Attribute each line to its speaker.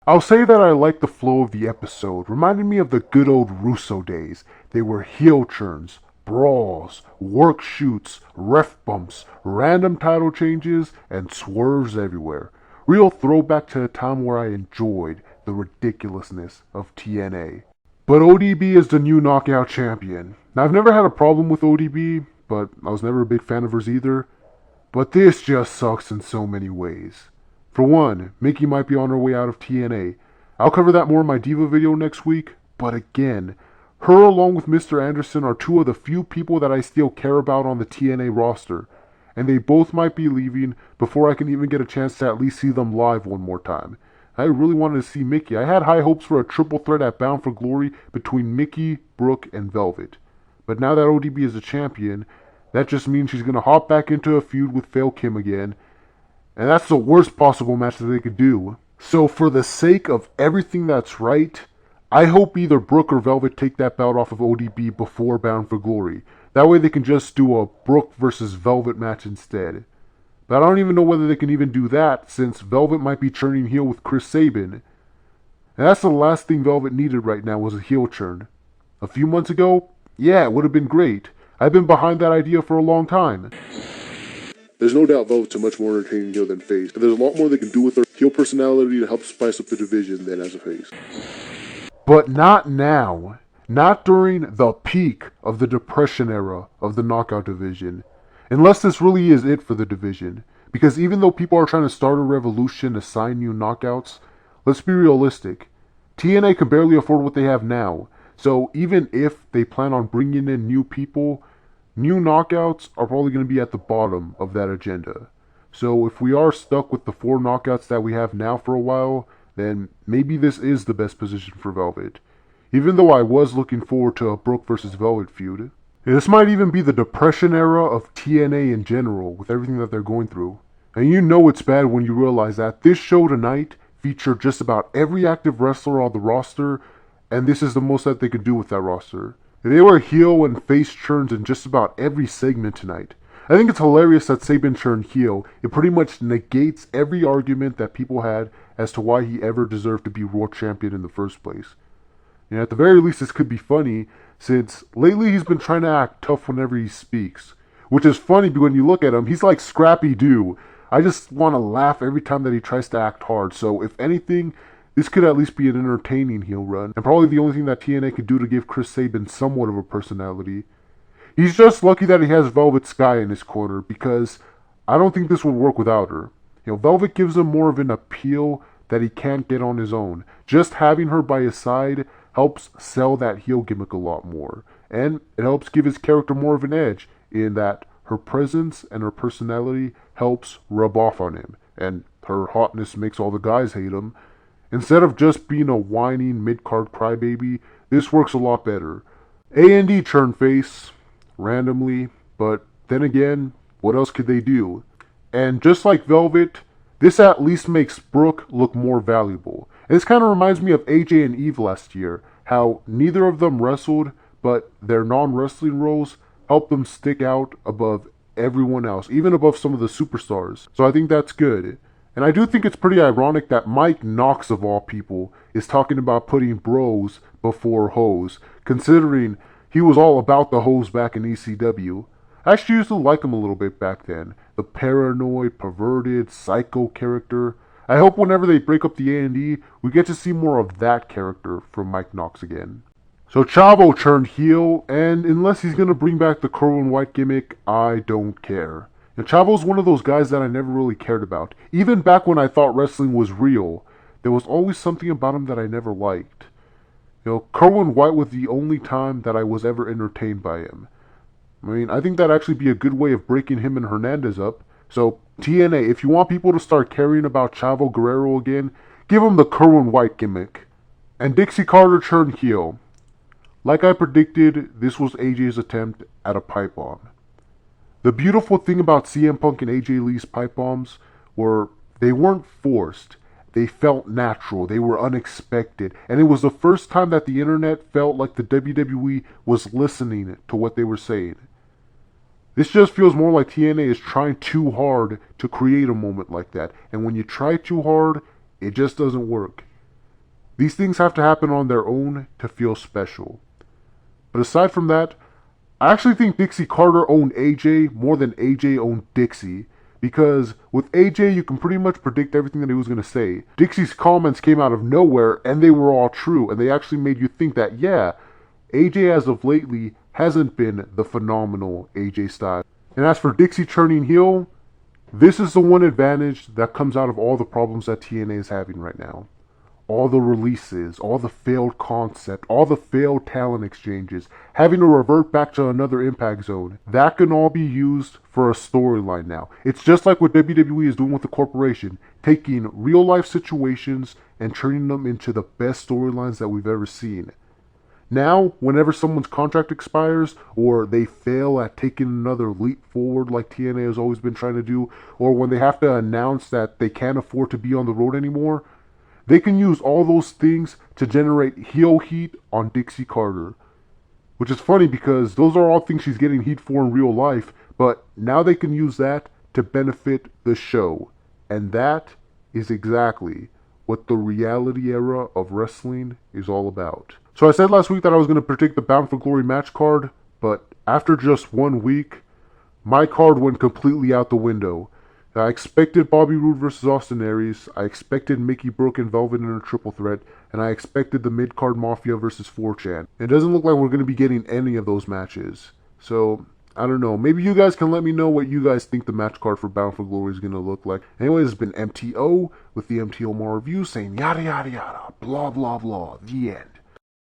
Speaker 1: I'll say that I like the flow of the episode, reminded me of the good old Russo days. They were heel turns, brawls, work shoots, ref bumps, random title changes, and swerves everywhere. Real throwback to a time where I enjoyed the ridiculousness of TNA. But ODB is the new knockout champion. Now, I've never had a problem with ODB, but I was never a big fan of hers either. But this just sucks in so many ways. For one, Mickie might be on her way out of TNA. I'll cover that more in my Diva video next week, but again, her along with Mr. Anderson are two of the few people that I still care about on the TNA roster, and they both might be leaving before I can even get a chance to at least see them live one more time. I really wanted to see Mickie. I had high hopes for a triple threat at Bound for Glory between Mickie, Brooke, and Velvet. But now that ODB is a champion, that just means she's going to hop back into a feud with Fail Kim again, and that's the worst possible match that they could do. So for the sake of everything that's right, I hope either Brooke or Velvet take that belt off of ODB before Bound for Glory. That way they can just do a Brooke versus Velvet match instead. But I don't even know whether they can even do that, since Velvet might be turning heel with Chris Sabin. And that's the last thing Velvet needed right now, was a heel turn. A few months ago, yeah, it would have been great. I've been behind that idea for a long time.
Speaker 2: There's no doubt Velvet's a much more entertaining heel than face, and there's a lot more they can do with her heel personality to help spice up the division than as a face.
Speaker 1: But not now. Not during the peak of the Depression era of the Knockout division. Unless this really is it for the division. Because even though people are trying to start a revolution to sign new knockouts, let's be realistic. TNA can barely afford what they have now. So even if they plan on bringing in new people, new knockouts are probably going to be at the bottom of that agenda. So if we are stuck with the 4 knockouts that we have now for a while, then maybe this is the best position for Velvet. Even though I was looking forward to a Brooke versus Velvet feud. This might even be the Depression era of TNA in general, with everything that they're going through. And you know it's bad when you realize that this show tonight featured just about every active wrestler on the roster, and this is the most that they could do with that roster. They were heel and face turns in just about every segment tonight. I think it's hilarious that Sabin turned heel. It pretty much negates every argument that people had as to why he ever deserved to be world champion in the first place. And at the very least, this could be funny, since lately he's been trying to act tough whenever he speaks. Which is funny, because when you look at him, he's like Scrappy Doo. I just want to laugh every time that he tries to act hard. So if anything, this could at least be an entertaining heel run, and probably the only thing that TNA could do to give Chris Sabin somewhat of a personality. He's just lucky that he has Velvet Sky in his corner, because I don't think this would work without her. Velvet gives him more of an appeal that he can't get on his own. Just having her by his side helps sell that heel gimmick a lot more, and it helps give his character more of an edge, in that her presence and her personality helps rub off on him, and her hotness makes all the guys hate him. Instead of just being a whining mid-card crybaby, this works a lot better. A&D turned face, randomly, but then again, what else could they do? And just like Velvet, this at least makes Brooke look more valuable. And this kind of reminds me of AJ and Eve last year, how neither of them wrestled, but their non-wrestling roles helped them stick out above everyone else, even above some of the superstars. So I think that's good. And I do think it's pretty ironic that Mike Knox, of all people, is talking about putting bros before hoes, considering he was all about the hoes back in ECW. I actually used to like him a little bit back then. The paranoid, perverted, psycho character. I hope whenever they break up the A&E, we get to see more of that character from Mike Knox again. So Chavo turned heel, and unless he's going to bring back the Kerwin White gimmick, I don't care. Chavo's one of those guys that I never really cared about. Even back when I thought wrestling was real, there was always something about him that I never liked. Kerwin White was the only time that I was ever entertained by him. I think that'd actually be a good way of breaking him and Hernandez up. So, TNA, if you want people to start caring about Chavo Guerrero again, give him the Kerwin White gimmick. And Dixie Carter turned heel. Like I predicted, this was AJ's attempt at a pipe bomb. The beautiful thing about CM Punk and AJ Lee's pipe bombs were they weren't forced. They felt natural. They were unexpected. And it was the first time that the internet felt like the WWE was listening to what they were saying. This just feels more like TNA is trying too hard to create a moment like that. And when you try too hard, it just doesn't work. These things have to happen on their own to feel special. But aside from that, I actually think Dixie Carter owned AJ more than AJ owned Dixie. Because with AJ, you can pretty much predict everything that he was going to say. Dixie's comments came out of nowhere, and they were all true. And they actually made you think that, yeah, AJ as of lately hasn't been the phenomenal AJ Styles. And as for Dixie turning heel, this is the one advantage that comes out of all the problems that TNA is having right now. All the releases, all the failed concept, all the failed talent exchanges, having to revert back to another Impact Zone. That can all be used for a storyline now. It's just like what WWE is doing with the corporation, taking real life situations and turning them into the best storylines that we've ever seen. Now, whenever someone's contract expires, or they fail at taking another leap forward like TNA has always been trying to do, or when they have to announce that they can't afford to be on the road anymore, they can use all those things to generate heel heat on Dixie Carter. Which is funny because those are all things she's getting heat for in real life, but now they can use that to benefit the show. And that is exactly what the reality era of wrestling is all about. So I said last week that I was going to predict the Bound for Glory match card, but after just 1 week, my card went completely out the window. I expected Bobby Roode versus Austin Aries, I expected Mickey Brooke and Velvet in a triple threat, and I expected the mid-card Mafia versus 4chan. It doesn't look like we're going to be getting any of those matches. So, I don't know. Maybe you guys can let me know what you guys think the match card for Bound for Glory is going to look like. Anyways, it's been MTO with the MTO More Review saying yada yada yada, blah blah blah, the end.